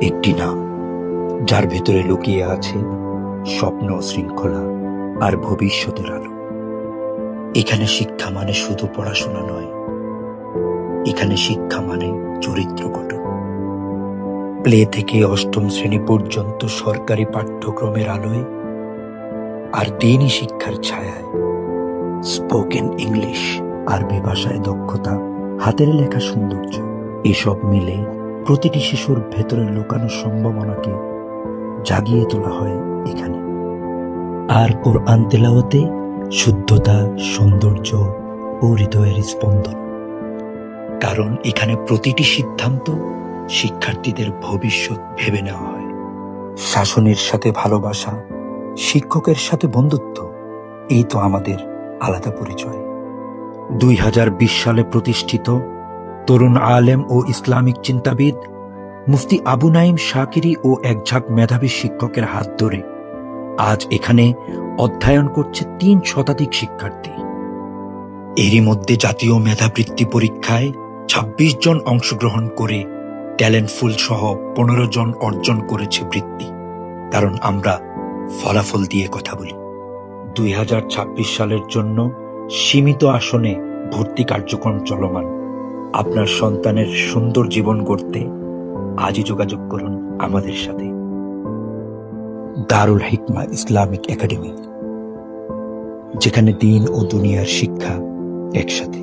একটি নাম যার ভেতরে লুকিয়ে আছে স্বপ্ন, শৃঙ্খলা আর ভবিষ্যতের আলো। এখানে শিক্ষা মানে শুধু পড়াশোনা নয়, এখানে শিক্ষা মানে চরিত্র গঠন। প্লে থেকে অষ্টম শ্রেণী পর্যন্ত সরকারি পাঠ্যক্রমের আলোয় আর দিনই শিক্ষার ছায়ায় স্পোকেন ইংলিশ, আরবি ভাষায় দক্ষতা, হাতের লেখা সৌন্দর্য, এসব মিলে প্রতিটি শিশুর ভেতরে লুকানো সম্ভাবনাকে জাগিয়ে তোলা হয় এখানে। আর কোরআন তেলাওয়াতে শুদ্ধতা, সৌন্দর্য ও হৃদয়ের স্পন্দন। কারণ এখানে প্রতিটি সিদ্ধান্ত শিক্ষার্থীদের ভবিষ্যৎ ভেবে নেওয়া হয়। শাসনের সাথে ভালোবাসা, শিক্ষকের সাথে বন্ধুত্ব, এই তো আমাদের আলাদা পরিচয়। 2020 সালে প্রতিষ্ঠিত তরুণ আলেম ও ইসলামিক চিন্তাবিদ মুফতি আবু নাঈম শাকিরি ও একঝাঁক মেধাবী শিক্ষকের হাত ধরে আজ এখানে অধ্যয়ন করছে 3 শতাধিক শিক্ষার্থী। এরই মধ্যে জাতীয় মেধাবৃত্তি পরীক্ষায় 26 জন অংশগ্রহণ করে ট্যালেন্টফুল সহ 15 জন অর্জন করেছে বৃত্তি। কারণ আমরা ফলাফল দিয়ে কথা বলি। 2026 সালের জন্য সীমিত আসনে ভর্তি কার্যক্রম চলমান। আপনার সন্তানের সুন্দর জীবন গড়তে আজই যোগাযোগ করুন আমাদের সাথে। দারুল হিকমা ইসলামিক একাডেমি, যেখানে দিন ও দুনিয়ার শিক্ষা একসাথে।